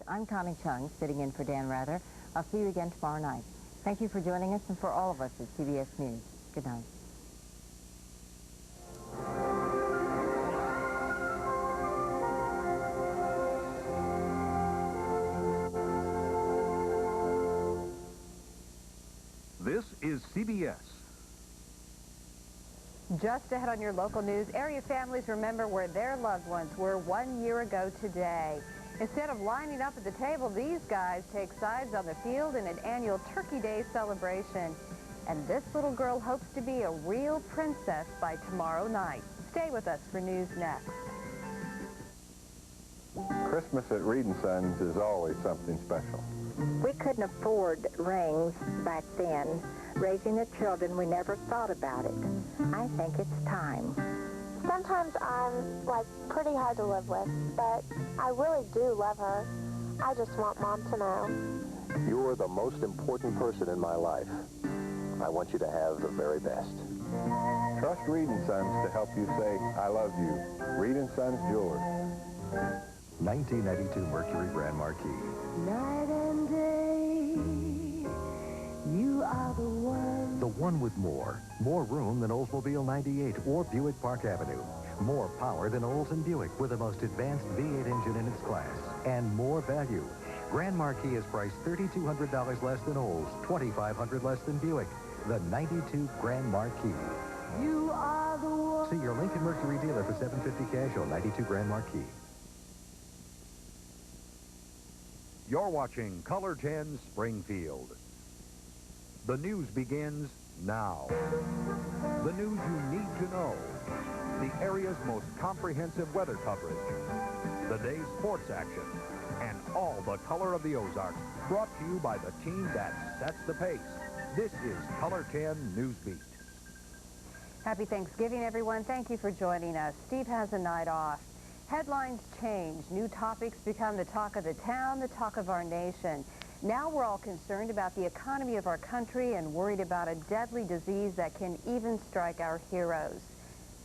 I'm Connie Chung, sitting in for Dan Rather. I'll see you again tomorrow night. Thank you for joining us, and for all of us at CBS News, good night. This is CBS. Just ahead on your local news, area families remember where their loved ones were 1 year ago today. Instead of lining up at the table, these guys take sides on the field in an annual Turkey Day celebration. And this little girl hopes to be a real princess by tomorrow night. Stay with us for news next. Christmas at Reed & Sons is always something special. We couldn't afford rings back then. Raising the children, we never thought about it. I think it's time. Sometimes I'm, pretty hard to live with, but I really do love her. I just want Mom to know. You're the most important person in my life. I want you to have the very best. Trust Reed & Sons to help you say, I love you. Reed & Sons Jewelers. 1992 Mercury Grand Marquis. Night and day, you are the one. The one with more. More room than Oldsmobile 98 or Buick Park Avenue. More power than Olds and Buick with the most advanced V8 engine in its class. And more value. Grand Marquis is priced $3,200 less than Olds, $2,500 less than Buick. The 92 Grand Marquis. You are the one. See your Lincoln Mercury dealer for $750 cash on 92 Grand Marquis. You're watching Color 10 Springfield. The news begins now. The news you need to know. The area's most comprehensive weather coverage. The day's sports action. And all the color of the Ozarks, brought to you by the team that sets the pace. This is Color 10 Newsbeat. Happy Thanksgiving, everyone. Thank you for joining us. Steve has a night off. Headlines change. New topics become the talk of the town, the talk of our nation. Now we're all concerned about the economy of our country and worried about a deadly disease that can even strike our heroes.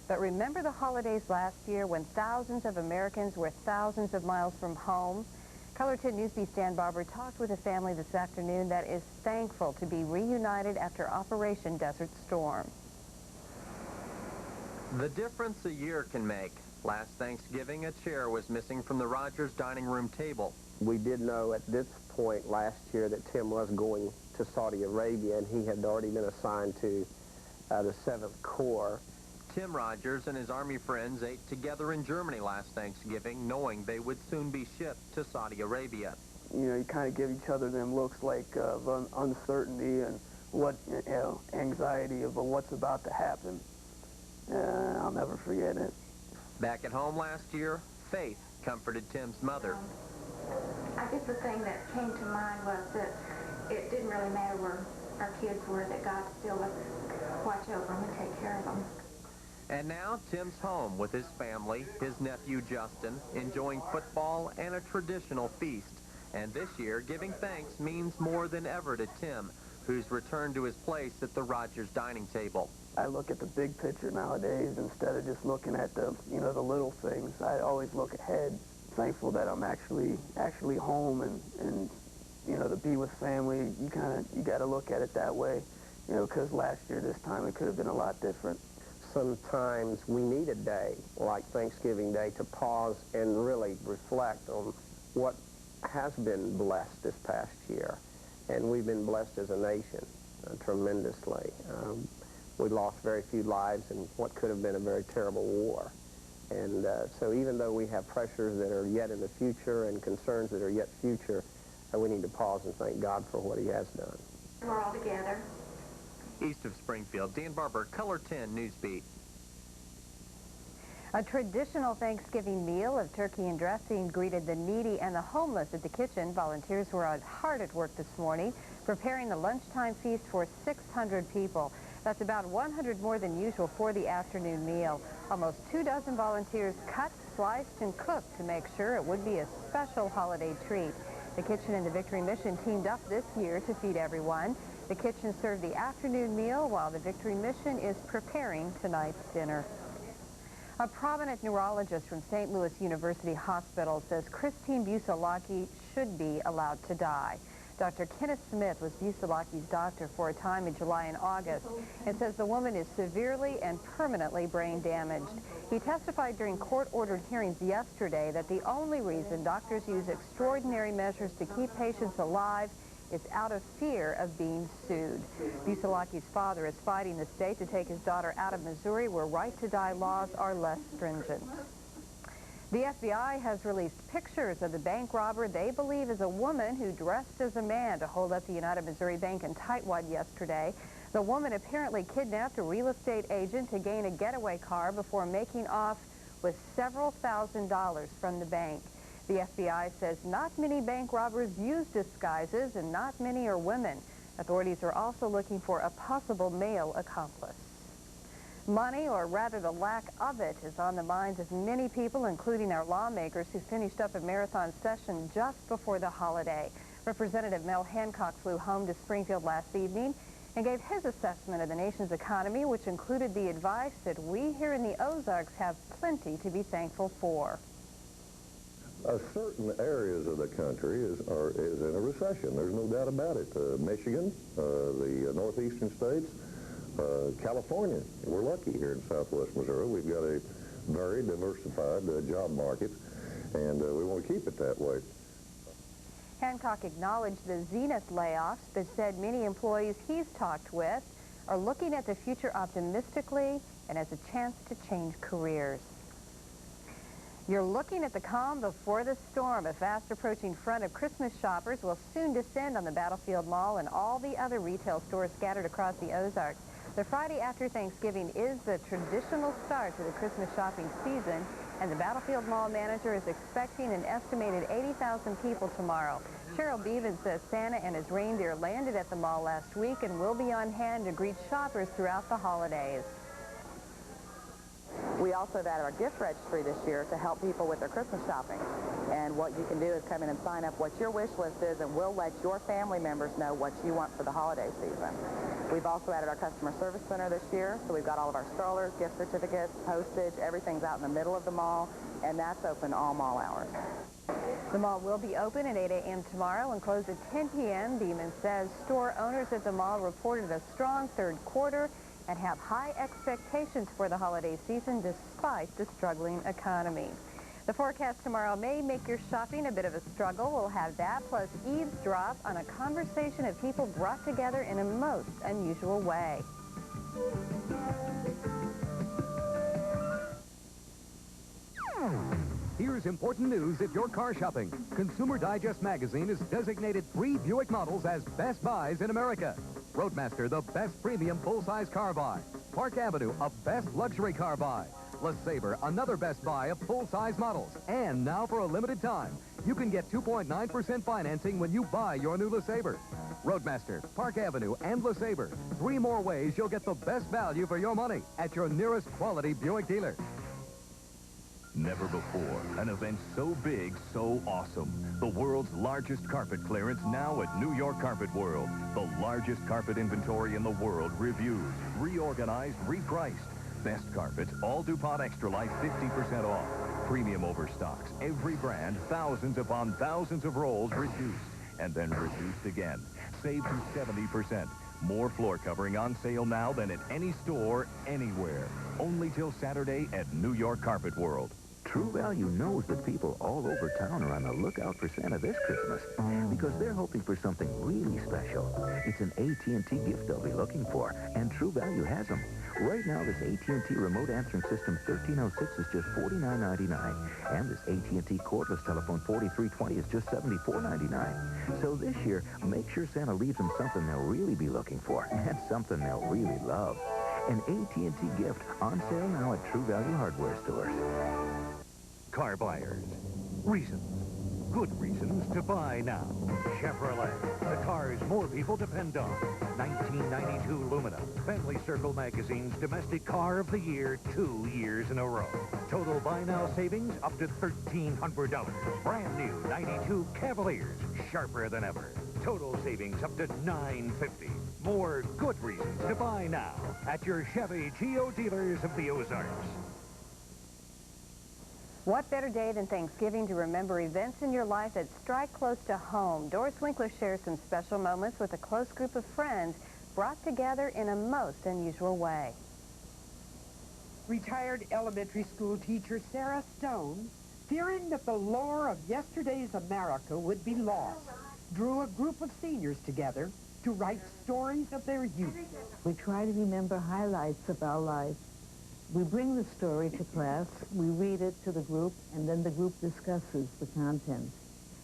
But remember the holidays last year when thousands of Americans were thousands of miles from home? Color 10 Newsbeat Dan Barber talked with a family this afternoon that is thankful to be reunited after Operation Desert Storm. The difference a year can make. Last Thanksgiving, a chair was missing from the Rogers dining room table. We did know at this point last year that Tim was going to Saudi Arabia, and he had already been assigned to the 7th Corps. Tim Rogers and his Army friends ate together in Germany last Thanksgiving, knowing they would soon be shipped to Saudi Arabia. You know, you kind of give each other them looks like of uncertainty and what, anxiety of what's about to happen. I'll never forget it. Back at home last year, Faith comforted Tim's mother. I guess the thing that came to mind was that it didn't really matter where our kids were, that God still would watch over them and take care of them. And now Tim's home with his family, his nephew Justin, enjoying football and a traditional feast. And this year, giving thanks means more than ever to Tim, who's returned to his place at the Rogers dining table. I look at the big picture nowadays instead of just looking at the, the little things. I always look ahead. Thankful that I'm actually home and to be with family. You got to look at it that way, because last year this time it could have been a lot different. Sometimes we need a day like Thanksgiving Day to pause and really reflect on what has been blessed this past year. And we've been blessed as a nation tremendously. We lost very few lives in what could have been a very terrible war. And so even though we have pressures that are yet in the future and concerns that are yet future, we need to pause and thank God for what he has done. We're all together. East of Springfield, Dan Barber, Color 10 Newsbeat. A traditional Thanksgiving meal of turkey and dressing greeted the needy and the homeless at the kitchen. Volunteers were hard at work this morning, preparing the lunchtime feast for 600 people. That's about 100 more than usual for the afternoon meal. Almost 24 volunteers cut, sliced, and cooked to make sure it would be a special holiday treat. The kitchen and the Victory Mission teamed up this year to feed everyone. The kitchen served the afternoon meal while the Victory Mission is preparing tonight's dinner. A prominent neurologist from St. Louis University Hospital says Christine Busalaki should be allowed to die. Dr. Kenneth Smith was Busalaki's doctor for a time in July and August and says the woman is severely and permanently brain damaged. He testified during court-ordered hearings yesterday that the only reason doctors use extraordinary measures to keep patients alive is out of fear of being sued. Busalaki's father is fighting the state to take his daughter out of Missouri, where right-to-die laws are less stringent. The FBI has released pictures of the bank robber they believe is a woman who dressed as a man to hold up the United Missouri Bank in Tightwad yesterday. The woman apparently kidnapped a real estate agent to gain a getaway car before making off with several $1,000s from the bank. The FBI says not many bank robbers use disguises and not many are women. Authorities are also looking for a possible male accomplice. Money, or rather the lack of it, is on the minds of many people, including our lawmakers who finished up a marathon session just before the holiday. Representative Mel Hancock flew home to Springfield last evening and gave his assessment of the nation's economy, which included the advice that we here in the Ozarks have plenty to be thankful for. Certain areas of the country is in a recession. There's no doubt about it. Michigan, the northeastern states, California. We're lucky here in southwest Missouri. We've got a very diversified job market, and we want to keep it that way. Hancock acknowledged the Zenith layoffs, but said many employees he's talked with are looking at the future optimistically and as a chance to change careers. You're looking at the calm before the storm. A fast-approaching front of Christmas shoppers will soon descend on the Battlefield Mall and all the other retail stores scattered across the Ozarks. The Friday after Thanksgiving is the traditional start to the Christmas shopping season, and the Battlefield Mall manager is expecting an estimated 80,000 people tomorrow. Cheryl Bevan says Santa and his reindeer landed at the mall last week and will be on hand to greet shoppers throughout the holidays. We also have added our gift registry this year to help people with their Christmas shopping. And what you can do is come in and sign up what your wish list is, and we'll let your family members know what you want for the holiday season. We've also added our customer service center this year, so we've got all of our strollers, gift certificates, postage, everything's out in the middle of the mall, and that's open all mall hours. The mall will be open at 8 a.m. tomorrow and close at 10 p.m. Beeman says store owners at the mall reported a strong third quarter and have high expectations for the holiday season despite the struggling economy. The forecast tomorrow may make your shopping a bit of a struggle. We'll have that, plus eavesdrop on a conversation of people brought together in a most unusual way. Here's important news if you're car shopping. Consumer Digest magazine has designated 3 Buick models as best buys in America. Roadmaster, the best premium full-size car buy. Park Avenue, a best luxury car buy. LeSabre, another best buy of full-size models. And now for a limited time, you can get 2.9% financing when you buy your new LeSabre. Roadmaster, Park Avenue, and LeSabre. 3 more ways you'll get the best value for your money at your nearest quality Buick dealer. Never before, an event so big, so awesome. The world's largest carpet clearance now at New York Carpet World. The largest carpet inventory in the world, reviewed, reorganized, repriced. Best carpets, all DuPont Extra Life 50% off. Premium overstocks, every brand, thousands upon thousands of rolls reduced. And then reduced again. Save to 70%. More floor covering on sale now than at any store, anywhere. Only till Saturday at New York Carpet World. True Value knows that people all over town are on the lookout for Santa this Christmas because they're hoping for something really special. It's an AT&T gift they'll be looking for, and True Value has them. Right now, this AT&T Remote Answering System 1306 is just $49.99, and this AT&T Cordless Telephone 4320 is just $74.99. So this year, make sure Santa leaves them something they'll really be looking for, and something they'll really love. An AT&T gift on sale now at True Value hardware stores. Car buyers. Reasons. Good reasons to buy now. Chevrolet. The cars more people depend on. 1992 Lumina. Family Circle Magazine's Domestic Car of the Year 2 years in a row. Total buy now savings up to $1,300. Brand new 92 Cavaliers. Sharper than ever. Total savings up to $950. More good reasons to buy now at your Chevy Geo dealers of the Ozarks. What better day than Thanksgiving to remember events in your life that strike close to home? Doris Winkler shares some special moments with a close group of friends brought together in a most unusual way. Retired elementary school teacher Sarah Stone, fearing that the lore of yesterday's America would be lost, drew a group of seniors together to write stories of their youth. We try to remember highlights of our life. We bring the story to class, we read it to the group, and then the group discusses the content.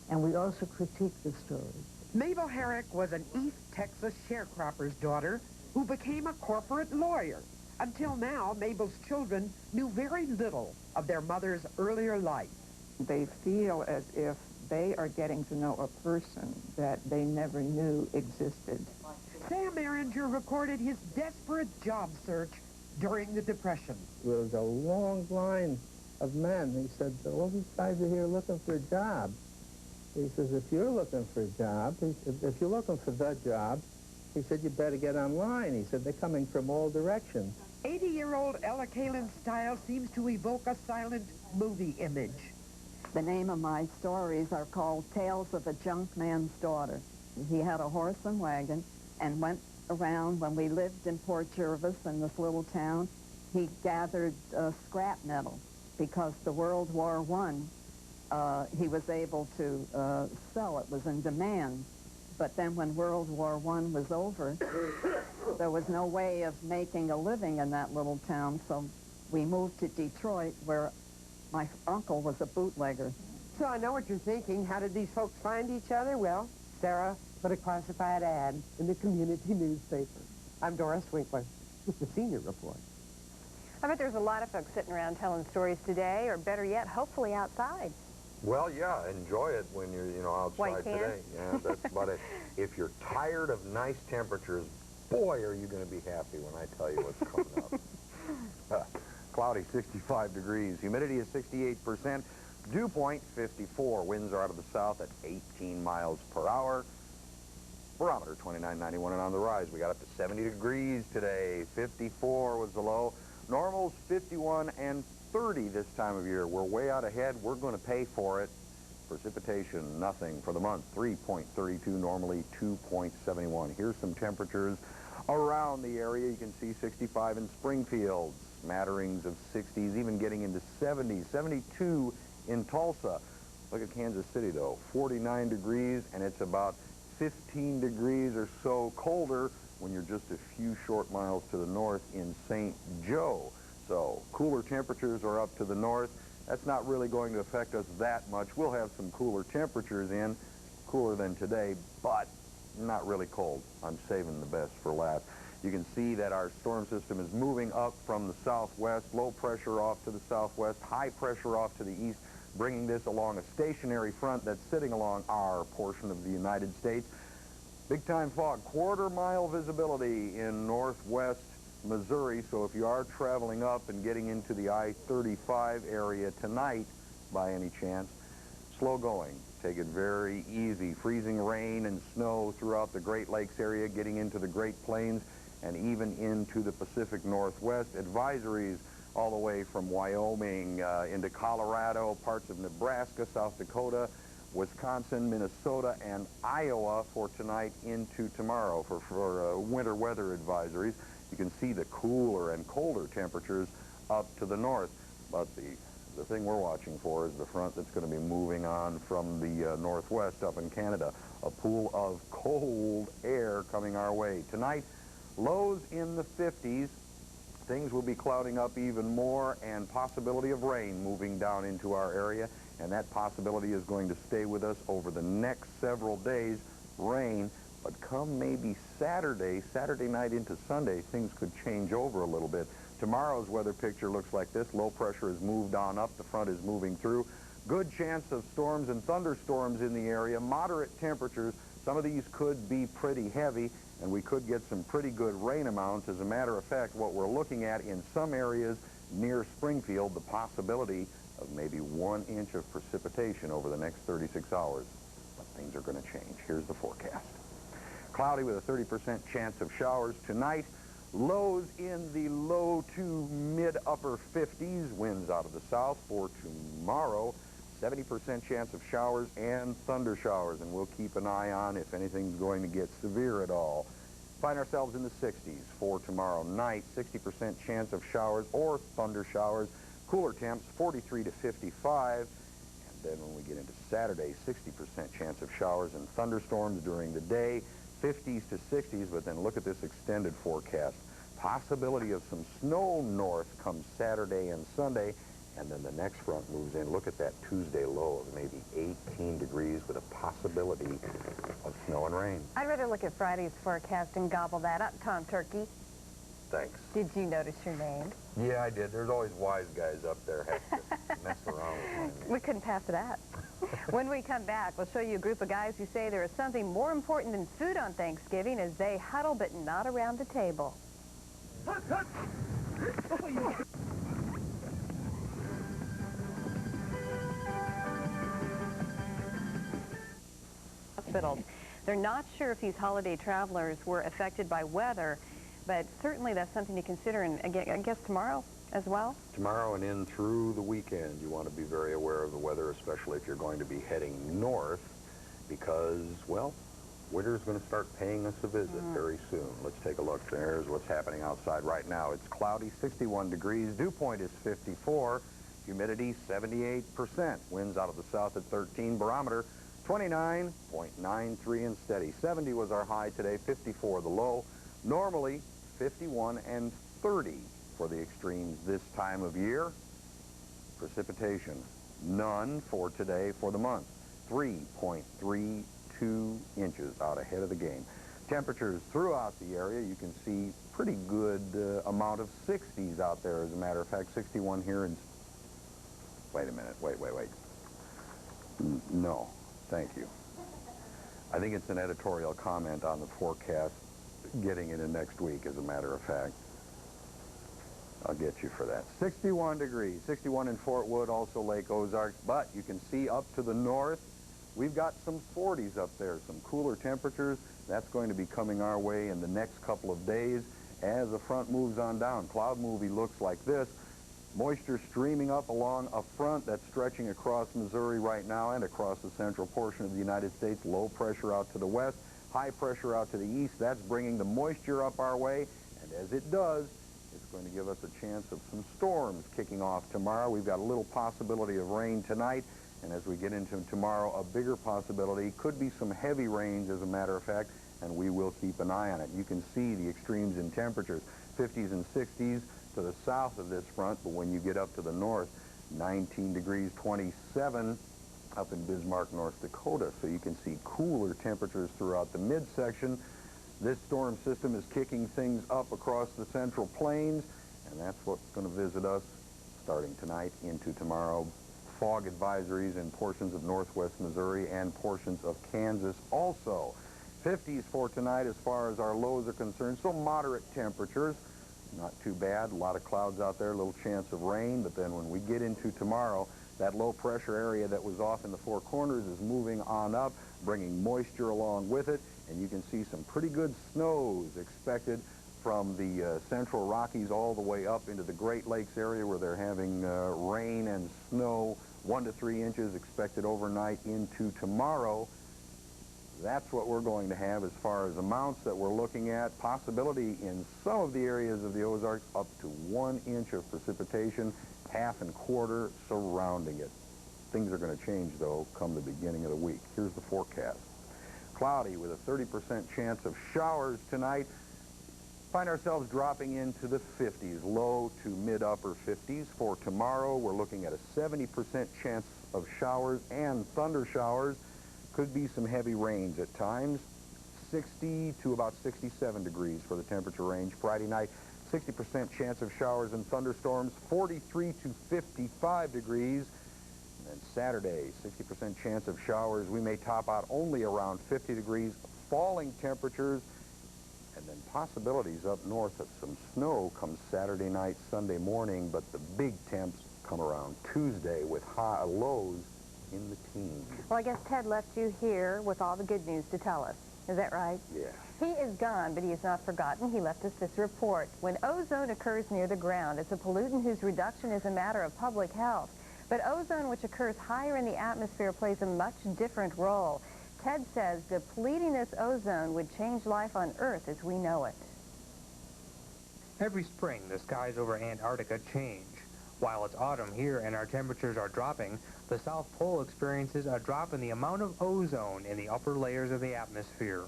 And we also critique the story. Mabel Herrick was an East Texas sharecropper's daughter who became a corporate lawyer. Until now, Mabel's children knew very little of their mother's earlier life. They feel as if they are getting to know a person that they never knew existed. Sam Erringer recorded his desperate job search during the Depression. There was a long line of men. He said, all these guys are here looking for a job. He says, if you're looking for a job, if you're looking for the job, he said, you better get online. He said, they're coming from all directions. 80-year-old Ella Kalin's style seems to evoke a silent movie image. The name of my stories are called Tales of a Junk Man's Daughter. He had a horse and wagon and went around. When we lived in Port Jervis in this little town, he gathered scrap metal because the World War I, he was able to sell. It was in demand. But then when World War I was over, there was no way of making a living in that little town, so we moved to Detroit, where my uncle was a bootlegger. So I know what you're thinking. How did these folks find each other? Well, Sarah put a classified ad in the community newspaper. I'm Doris Winkler with the Senior Report. I bet there's a lot of folks sitting around telling stories today, or better yet, hopefully outside. Well, yeah, enjoy it when you're, outside today. Yeah, that's about it. If you're tired of nice temperatures, boy, are you going to be happy when I tell you what's coming up. Cloudy, 65 degrees. Humidity is 68%. Dew point, 54. Winds are out of the south at 18 miles per hour. Barometer, 29.91 and on the rise. We got up to 70 degrees today. 54 was the low. Normals, 51 and 30 this time of year. We're way out ahead. We're going to pay for it. Precipitation, nothing for the month. 3.32, normally 2.71. Here's some temperatures around the area. You can see 65 in Springfield, smatterings of 60s, even getting into 70s. 72 in Tulsa. Look at Kansas City, though. 49 degrees, and it's about 15 degrees or so colder when you're just a few short miles to the north in St. Joe. So cooler temperatures are up to the north. That's not really going to affect us that much. We'll have some cooler temperatures in, cooler than today, but not really cold. I'm saving the best for last. You can see that our storm system is moving up from the southwest, low pressure off to the southwest, high pressure off to the east, bringing this along a stationary front that's sitting along our portion of the United States. Big-time fog, quarter-mile visibility in northwest Missouri, so if you are traveling up and getting into the I-35 area tonight, by any chance, slow going. Take it very easy. Freezing rain and snow throughout the Great Lakes area, getting into the Great Plains and even into the Pacific Northwest. Advisories all the way from Wyoming into Colorado, parts of Nebraska, South Dakota, Wisconsin, Minnesota, and Iowa for tonight into tomorrow for winter weather advisories. You can see the cooler and colder temperatures up to the north, but the thing we're watching for is the front that's going to be moving on from the northwest up in Canada. A pool of cold air coming our way. Tonight, lows in the 50s. Things will be clouding up even more, and possibility of rain moving down into our area, and that possibility is going to stay with us over the next several days. Rain, but come maybe Saturday night into Sunday, things could change over a little bit. Tomorrow's weather picture looks like this. Low pressure has moved on up. The front is moving through. Good chance of storms and thunderstorms in the area. Moderate temperatures. Some of these could be pretty heavy, and we could get some pretty good rain amounts. As a matter of fact, what we're looking at in some areas near Springfield, the possibility of maybe 1 inch of precipitation over the next 36 hours. But things are going to change. Here's the forecast. Cloudy with a 30% chance of showers tonight. Lows in the low to mid-upper 50s. Winds out of the south for tomorrow. 70% chance of showers and thunder showers, and we'll keep an eye on if anything's going to get severe at all. Find ourselves in the 60s for tomorrow night. 60% chance of showers or thunder showers. Cooler temps, 43 to 55. And then when we get into Saturday, 60% chance of showers and thunderstorms during the day. 50s to 60s, but then look at this extended forecast. Possibility of some snow north come Saturday and Sunday. And then the next front moves in. Look at that Tuesday low of maybe 18 degrees with a possibility of snow and rain. I'd rather look at Friday's forecast and gobble that up, Tom Turkey. Thanks. Did you notice your name? Yeah, I did. There's always wise guys up there have to mess around with my name. We couldn't pass it up. When we come back, we'll show you a group of guys who say there is something more important than food on Thanksgiving as they huddle but not around the table. Hospitals. They're not sure if these holiday travelers were affected by weather, but certainly that's something to consider, and again, I guess tomorrow as well? Tomorrow and in through the weekend, you want to be very aware of the weather, especially if you're going to be heading north, because, well, winter's going to start paying us a visit very soon. Let's take a look. There's what's happening outside right now. It's cloudy, 61 degrees. Dew point is 54. Humidity, 78%. Winds out of the south at 13. Barometer, 29.93 and steady. 70 was our high today, 54 the low. Normally, 51 and 30 for the extremes this time of year. Precipitation, none for today for the month. 3.32 inches out ahead of the game. Temperatures throughout the area, you can see pretty good amount of 60s out there. As a matter of fact, 61 here in... Wait a minute. Wait. No. Thank you. I think it's an editorial comment on the forecast, getting it in next week, as a matter of fact. I'll get you for that. 61 degrees, 61 in Fort Wood, also Lake Ozarks, but you can see up to the north, we've got some 40s up there, some cooler temperatures. That's going to be coming our way in the next couple of days as the front moves on down. Cloud movie looks like this. Moisture streaming up along a front that's stretching across Missouri right now and across the central portion of the United States. Low pressure out to the west, high pressure out to the east. That's bringing the moisture up our way, and as it does, it's going to give us a chance of some storms kicking off tomorrow. We've got a little possibility of rain tonight, and as we get into tomorrow, a bigger possibility. Could be some heavy rains, as a matter of fact, and we will keep an eye on it. You can see the extremes in temperatures, 50s and 60s to the south of this front, but when you get up to the north, 19 degrees, 27 up in Bismarck, North Dakota. So you can see cooler temperatures throughout the midsection. This storm system is kicking things up across the central plains, and that's what's going to visit us starting tonight into tomorrow. Fog advisories in portions of northwest Missouri and portions of Kansas also. 50s for tonight as far as our lows are concerned, so moderate temperatures. Not too bad. A lot of clouds out there, a little chance of rain, but then when we get into tomorrow, that low pressure area that was off in the Four Corners is moving on up, bringing moisture along with it, and you can see some pretty good snows expected from the central Rockies all the way up into the Great Lakes area where they're having rain and snow, 1 to 3 inches expected overnight into tomorrow. That's what we're going to have as far as amounts that we're looking at. Possibility in some of the areas of the Ozarks up to 1 inch of precipitation, half and quarter surrounding it. Things are going to change, though, come the beginning of the week. Here's the forecast. Cloudy with a 30% chance of showers tonight. Find ourselves dropping into the 50s, low to mid-upper 50s. For tomorrow, we're looking at a 70% chance of showers and thunder showers. Could be some heavy rains at times. 60 to about 67 degrees for the temperature range. Friday night, 60% chance of showers and thunderstorms, 43 to 55 degrees. And then Saturday, 60% chance of showers. We may top out only around 50 degrees. Falling temperatures, and then possibilities up north of some snow come Saturday night, Sunday morning, but the big temps come around Tuesday with high lows in the teens. Well, I guess Ted left you here with all the good news to tell us. Is that right? Yeah. He is gone, but he is not forgotten. He left us this report. When ozone occurs near the ground, it's a pollutant whose reduction is a matter of public health. But ozone, which occurs higher in the atmosphere, plays a much different role. Ted says depleting this ozone would change life on Earth as we know it. Every spring, the skies over Antarctica change. While it's autumn here and our temperatures are dropping, the South Pole experiences a drop in the amount of ozone in the upper layers of the atmosphere.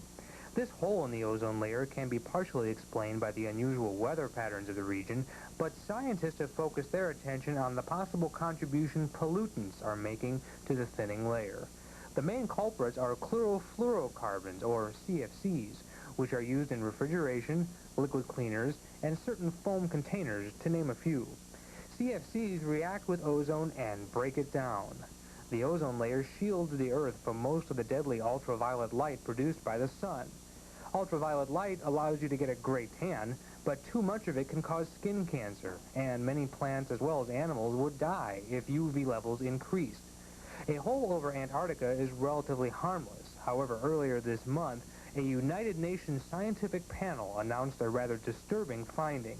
This hole in the ozone layer can be partially explained by the unusual weather patterns of the region, but scientists have focused their attention on the possible contribution pollutants are making to the thinning layer. The main culprits are chlorofluorocarbons, or CFCs, which are used in refrigeration, liquid cleaners, and certain foam containers, to name a few. CFCs react with ozone and break it down. The ozone layer shields the Earth from most of the deadly ultraviolet light produced by the sun. Ultraviolet light allows you to get a great tan, but too much of it can cause skin cancer, and many plants as well as animals would die if UV levels increased. A hole over Antarctica is relatively harmless. However, earlier this month, a United Nations scientific panel announced a rather disturbing finding.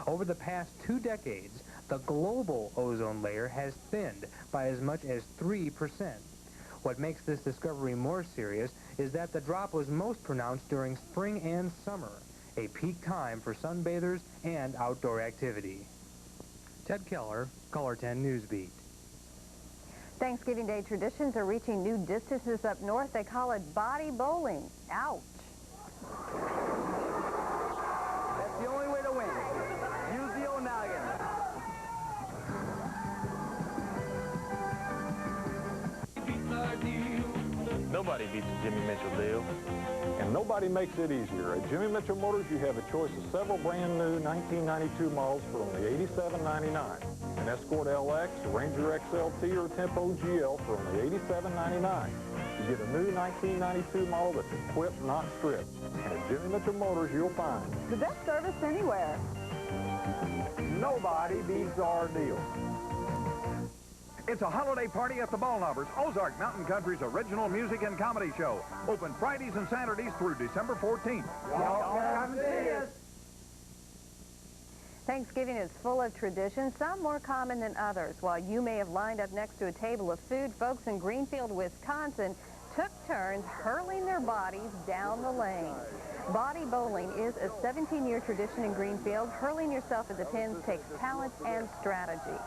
Over the past 2 decades, the global ozone layer has thinned by as much as 3%. What makes this discovery more serious is that the drop was most pronounced during spring and summer, a peak time for sunbathers and outdoor activity. Ted KOLR, KOLR 10 Newsbeat. Thanksgiving Day traditions are reaching new distances up north. They call it body bowling. Ouch. That's the only way to win. Use the old noggin. Nobody beats a Jimmy Mitchell deal. And nobody makes it easier. At Jimmy Mitchell Motors, you have a choice of several brand new 1992 models for only $87.99. An Escort LX, a Ranger XLT, or a Tempo GL for only $87.99. You get a new 1992 model that's equipped, not stripped. And at Jimmy Mitchell Motors, you'll find the best service anywhere. Nobody beats our deal. It's a holiday party at the Ball Knobbers, Ozark Mountain Country's original music and comedy show. Open Fridays and Saturdays through December 14th. Come see us. Thanksgiving is full of traditions, some more common than others. While you may have lined up next to a table of food, folks in Greenfield, Wisconsin took turns hurling their bodies down the lane. Body bowling is a 17-year tradition in Greenfield. Hurling yourself at the pins takes talent and strategy.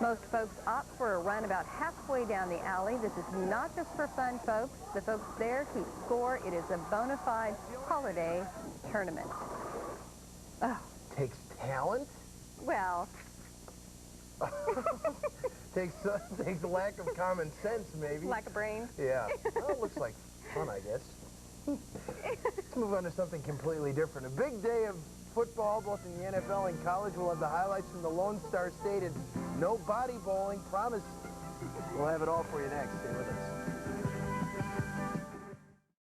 Most folks opt for a run about halfway down the alley. This is not just for fun, folks. The folks there keep score. It is a bona fide holiday tournament. Oh. Takes talent? Well. takes a lack of common sense, maybe. Lack of brain? Yeah. Well, it looks like fun, I guess. Let's move on to something completely different. A big day of football, both in the NFL and college. We'll have the highlights from the Lone Star State and no body bowling. Promise we'll have it all for you next. Stay with us.